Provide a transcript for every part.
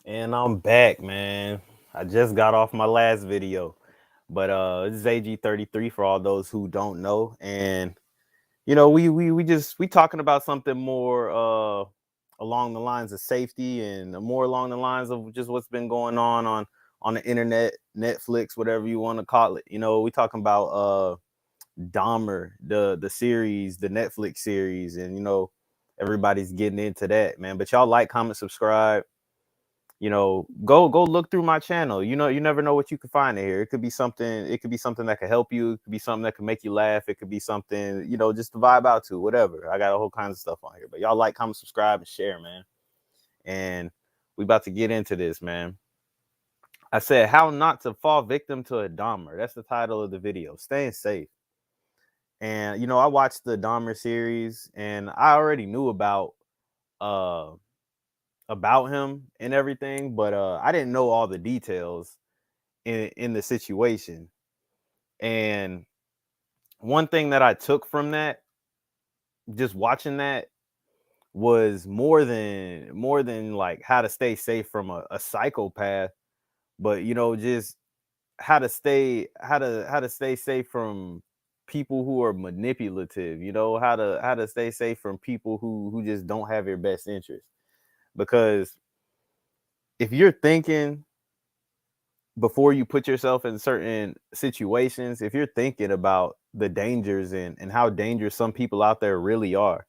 And I'm back, man. I just got off my last video. But it's AG33 for all those who don't know. And we talking about something more along the lines of safety and more along the lines of just what's been going on the internet, Netflix, whatever you want to call it. We talking about Dahmer, the series, the Netflix series, and everybody's getting into that, man. But y'all like, comment, subscribe, go look through my channel. You never know what you can find in here. It could be something that could help you. It could be something that could make you laugh. It could be something, just to vibe out to, whatever. I got a whole kinds of stuff on here. But y'all like, comment, subscribe, and share, man. And we about to get into this, man. I said how not to fall victim to a Dahmer. That's the title of the video. Staying safe. And I watched the Dahmer series, and I already knew uh about him and everything, but I didn't know all the details in the situation. And one thing that I took from that, just watching that, was more than like how to stay safe from a psychopath, but just how to stay safe from people who are manipulative, how to stay safe from people who just don't have your best interest. Because if you're thinking before you put yourself in certain situations, if you're thinking about the dangers and how dangerous some people out there really are,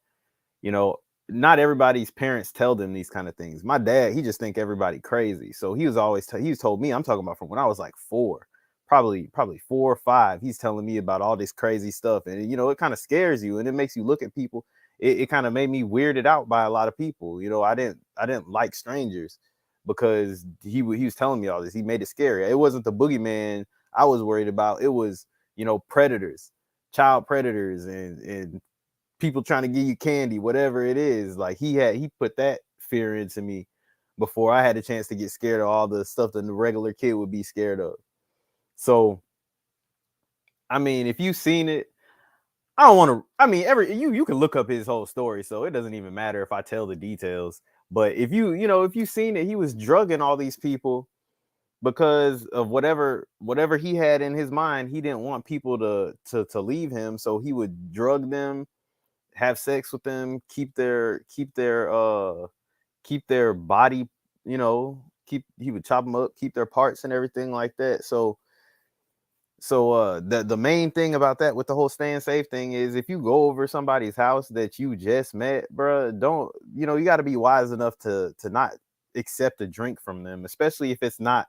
you know, not everybody's parents tell them these kind of things. My dad, he just think everybody crazy. So he was always, he's told me, I'm talking about from when I was like four, probably 4 or 5. He's telling me about all this crazy stuff. And, it kind of scares you and it makes you look at people. It kind of made me weirded out by a lot of people. I didn't like strangers because he was telling me all this. He made it scary. It wasn't the boogeyman I was worried about. It was, predators, child predators, and people trying to give you candy, whatever it is. Like he put that fear into me before I had a chance to get scared of all the stuff that the regular kid would be scared of. So, I mean, if you've seen it, I don't want to. I mean, you can look up his whole story, so it doesn't even matter if I tell the details. But if you've seen it, he was drugging all these people because of whatever he had in his mind. He didn't want people to leave him, so he would drug them, have sex with them, keep their body, keep he would chop them up, keep their parts and everything like that. So the main thing about that with the whole staying safe thing is if you go over somebody's house that you just met, bruh, don't you got to be wise enough to not accept a drink from them, especially if it's not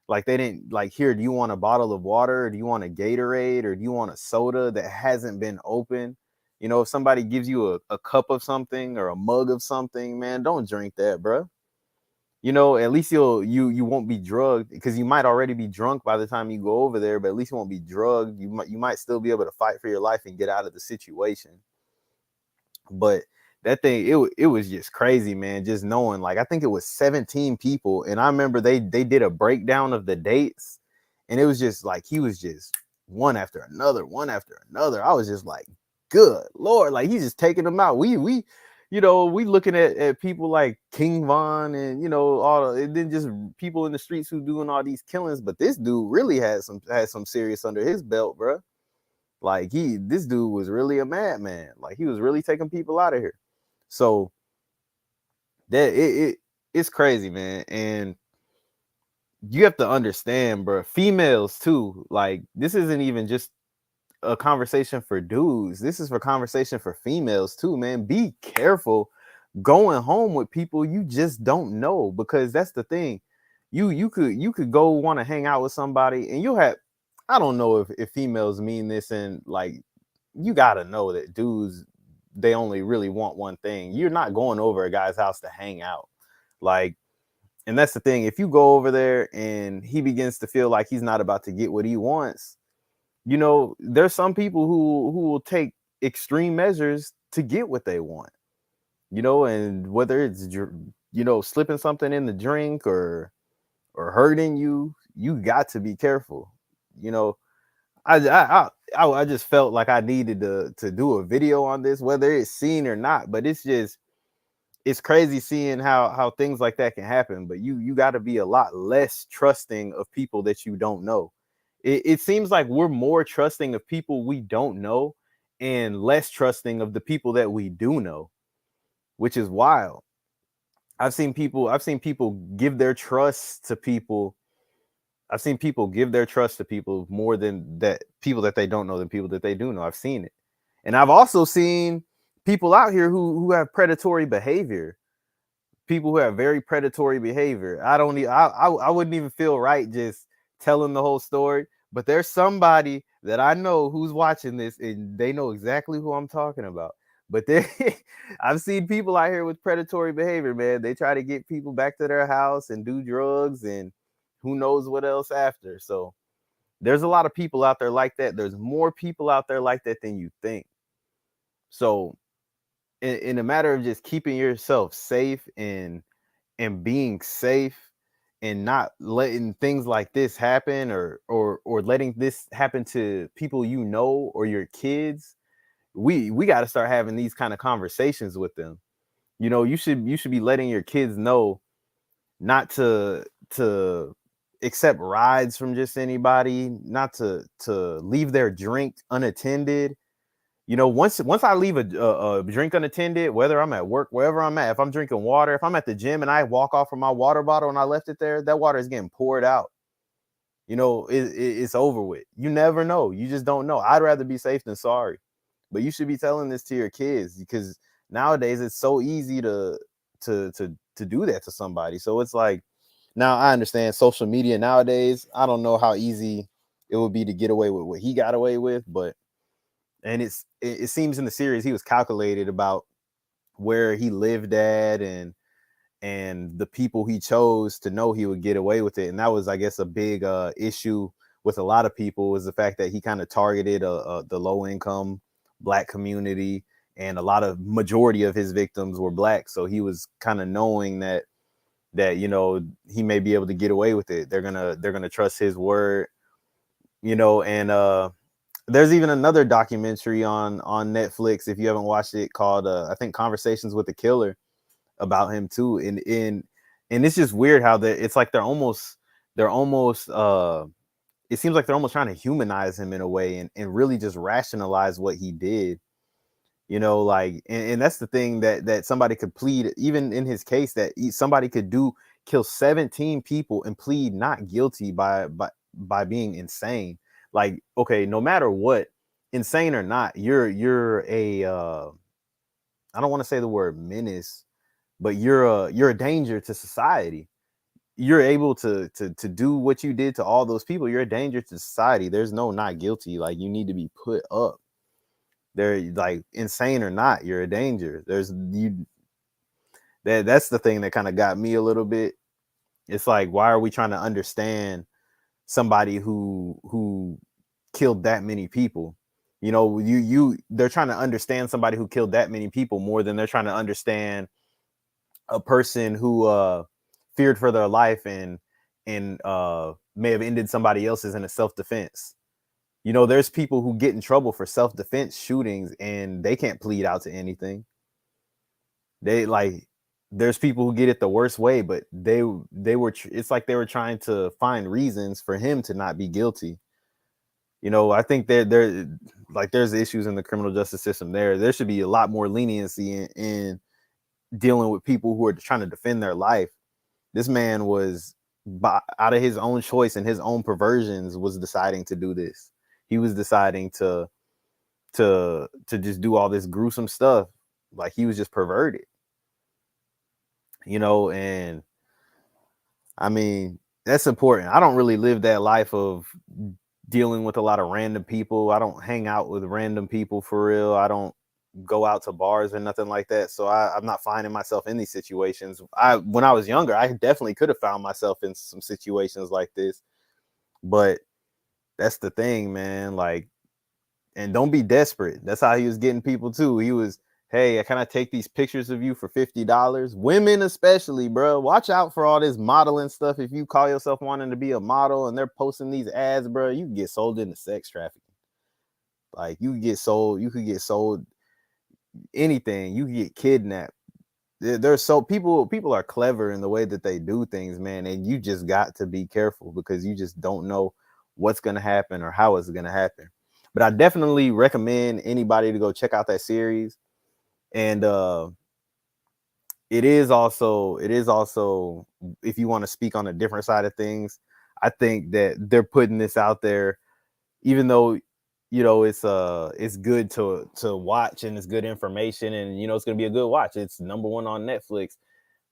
like they didn't like, here, do you want a bottle of water, or do you want a Gatorade, or do you want a soda that hasn't been opened? If somebody gives you a cup of something or a mug of something, man, don't drink that, bruh. At least you won't be drugged, because you might already be drunk by the time you go over there, but at least you won't be drugged. You might still be able to fight for your life and get out of the situation. But that thing, it was just crazy, man. Just knowing, like, I think it was 17 people, and I remember they did a breakdown of the dates, and it was just like he was just one after another, one after another. I was just like, good Lord, like he's just taking them out. We looking at people like King Von and and then just people in the streets who doing all these killings, but this dude really had some serious under his belt, bro. Like this dude was really a madman. Like he was really taking people out of here. So that it's crazy, man. And you have to understand, bro. Females too. Like this isn't even just a conversation for dudes. This is for conversation for females too, man. Be careful going home with people you just don't know, because that's the thing. You could go want to hang out with somebody and you'll have, I don't know if females mean this, and like, you gotta know that dudes, they only really want one thing. You're not going over a guy's house to hang out. Like, and that's the thing. If you go over there and he begins to feel like he's not about to get what he wants, there's some people who will take extreme measures to get what they want. And whether it's slipping something in the drink or hurting you, you got to be careful. You know, I just felt like I needed to do a video on this, whether it's seen or not. But it's just, it's crazy seeing how things like that can happen. But you got to be a lot less trusting of people that you don't know. It seems like we're more trusting of people we don't know and less trusting of the people that we do know, which is wild. I've seen people give their trust to people. I've seen people give their trust to people more than that people that they don't know than people that they do know. I've seen it. And I've also seen people out here who have predatory behavior, people who have very predatory behavior. I wouldn't even feel right just telling the whole story, but there's somebody that I know who's watching this and they know exactly who I'm talking about. But they I've seen people out here with predatory behavior, man. They try to get people back to their house and do drugs and who knows what else after. So there's a lot of people out there like that. There's more people out there like that than you think. So in a matter of just keeping yourself safe and being safe and not letting things like this happen or letting this happen to people you know or your kids, we got to start having these kind of conversations with them. You know, you should be letting your kids know not to accept rides from just anybody, not to leave their drink unattended. You know, once I leave a drink unattended, whether I'm at work, wherever I'm at, if I'm drinking water, if I'm at the gym and I walk off from my water bottle and I left it there, that water is getting poured out. You know, it's over with. You never know. You just don't know. I'd rather be safe than sorry. But you should be telling this to your kids because nowadays it's so easy to do that to somebody. So it's like, now I understand social media nowadays. I don't know how easy it would be to get away with what he got away with, but and it seems in the series he was calculated about where he lived at and the people he chose to know he would get away with it. And that was, I guess, a big issue with a lot of people, was the fact that he kind of targeted the low income black community, and a lot of majority of his victims were black. So he was kind of knowing that you know he may be able to get away with it. They're gonna trust his word, you know. And there's even another documentary on Netflix, if you haven't watched it, called I think Conversations with the Killer, about him too. And it's just weird how it's like they're almost it seems like they're almost trying to humanize him in a way and really just rationalize what he did. You know, like, and that's the thing that somebody could plead, even in his case, that somebody could kill 17 people and plead not guilty by being insane. Like, okay, no matter what, insane or not, you're a I don't want to say the word menace, but you're a danger to society. You're able to do what you did to all those people. You're a danger to society. There's no not guilty. Like, you need to be put up. They're like, insane or not, you're a danger. That's the thing that kind of got me a little bit. It's like, why are we trying to understand somebody who killed that many people? You know, they're trying to understand somebody who killed that many people more than they're trying to understand a person who feared for their life and may have ended somebody else's in a self-defense. You know, there's people who get in trouble for self-defense shootings and they can't plead out to anything. They like, there's people who get it the worst way, but they were it's like they were trying to find reasons for him to not be guilty. You know, I think there like, there's issues in the criminal justice system. There should be a lot more leniency in dealing with people who are trying to defend their life. This man was, out of his own choice and his own perversions, was deciding to do this. He was deciding to just do all this gruesome stuff. Like, he was just perverted, you know. And I mean, that's important. I don't really live that life of dealing with a lot of random people. I don't hang out with random people for real. I don't go out to bars or nothing like that. So I'm not finding myself in these situations. When I was younger, I definitely could have found myself in some situations like this. But that's the thing, man. Like, and don't be desperate. That's how he was getting people too. He was, hey, can I take these pictures of you for $50? Women especially, bro. Watch out for all this modeling stuff. If you call yourself wanting to be a model and they're posting these ads, bro, you can get sold into sex trafficking. Like, you could get sold anything. You could get kidnapped. there's so people are clever in the way that they do things, man, and you just got to be careful because you just don't know what's going to happen or how it's going to happen. But I definitely recommend anybody to go check out that series. And it is also if you want to speak on a different side of things, I think that they're putting this out there, even though it's good to watch and it's good information, and it's gonna be a good watch. It's #1 on Netflix.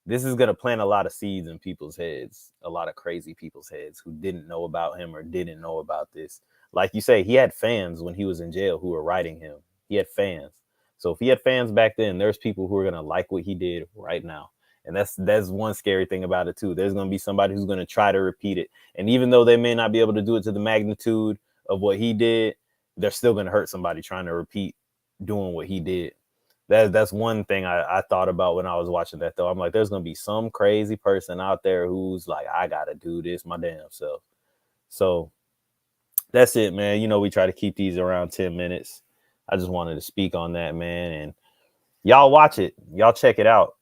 This is gonna plant a lot of seeds in people's heads, a lot of crazy people's heads who didn't know about him or didn't know about this. Like you say, he had fans when he was in jail who were writing him. He had fans. So if he had fans back then, there's people who are gonna like what he did right now. And that's one scary thing about it too. There's gonna be somebody who's gonna try to repeat it. And even though they may not be able to do it to the magnitude of what he did, they're still gonna hurt somebody trying to repeat doing what he did. That's one thing I thought about when I was watching that, though. I'm like, there's gonna be some crazy person out there who's like, I gotta do this my damn self. So that's it, man. We try to keep these around 10 minutes. I just wanted to speak on that, man. And y'all watch it. Y'all check it out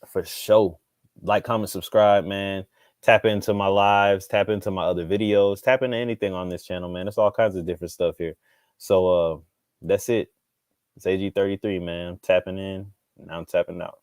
for sure. Like, comment, subscribe, man. Tap into my lives, tap into my other videos, tap into anything on this channel, man. There's all kinds of different stuff here. So that's it. It's AG33, man. I'm tapping in and I'm tapping out.